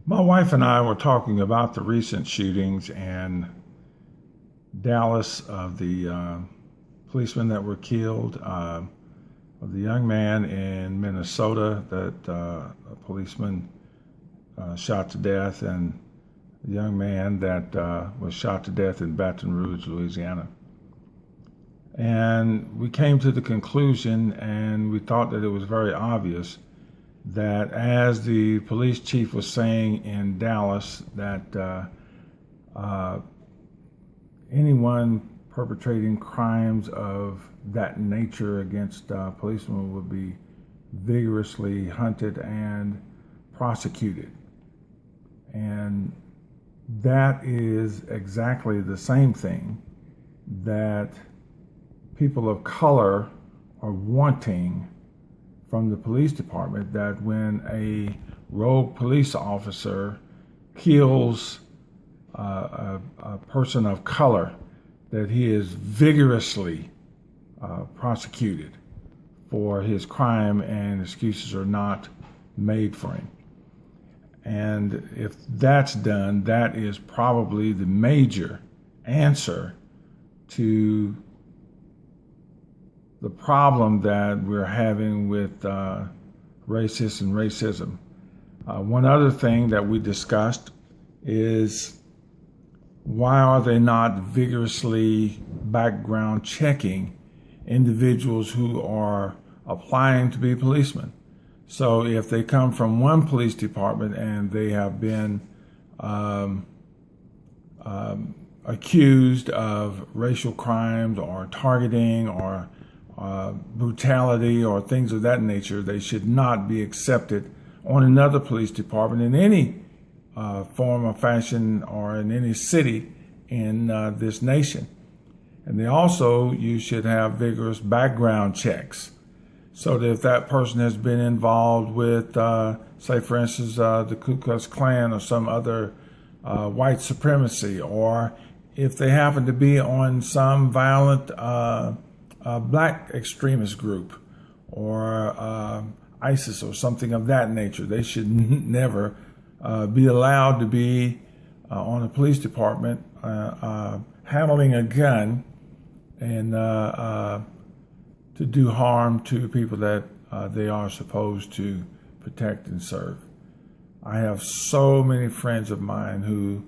My wife and I were talking about the recent shootings in Dallas of the policemen that were killed, of the young man in Minnesota that a policeman shot to death, and the young man that was shot to death in Baton Rouge, Louisiana. And we came to the conclusion, and we thought that it was very obvious that, as the police chief was saying in Dallas, that anyone perpetrating crimes of that nature against policemen would be vigorously hunted and prosecuted. And that is exactly the same thing that people of color are wanting from the police department, that when a rogue police officer kills a person of color, that he is vigorously prosecuted for his crime and excuses are not made for him. And if that's done, that is probably the major answer to the problem that we're having with racists and racism. One other thing that we discussed is, why are they not vigorously background checking individuals who are applying to be policemen? So if they come from one police department and they have been accused of racial crimes or targeting or brutality or things of that nature, they should not be accepted on another police department in any form or fashion or in any city in this nation. And you should have vigorous background checks, so that if that person has been involved with, say for instance, the Ku Klux Klan or some other white supremacy, or if they happen to be on some violent black extremist group or ISIS or something of that nature, they should never be allowed to be on a police department handling a gun and to do harm to people that they are supposed to protect and serve. I have so many friends of mine who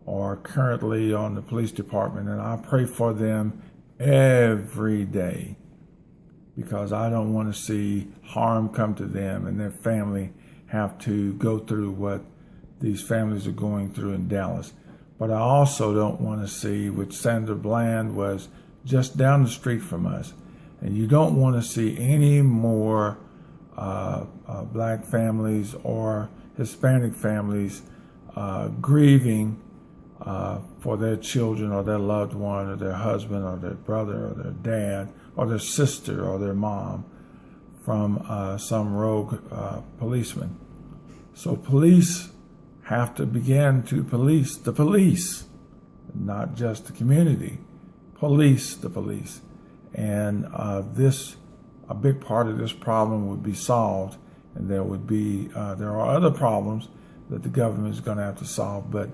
are currently on the police department, and I pray for them every day, because I don't want to see harm come to them and their family have to go through what these families are going through in Dallas. But I also don't want to see, which Sandra Bland was just down the street from us, and you don't want to see any more black families or Hispanic families grieving for their children or their loved one or their husband or their brother or their dad or their sister or their mom from some rogue policeman. So police have to begin to police the police, not just the community. Police the police. And a big part of this problem would be solved, and there are other problems that the government is going to have to solve, but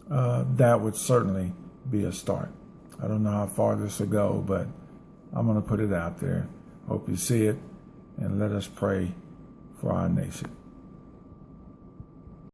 that would certainly be a start. I don't know how far this will go, but I'm going to put it out there. Hope you see it, and let us pray for our nation.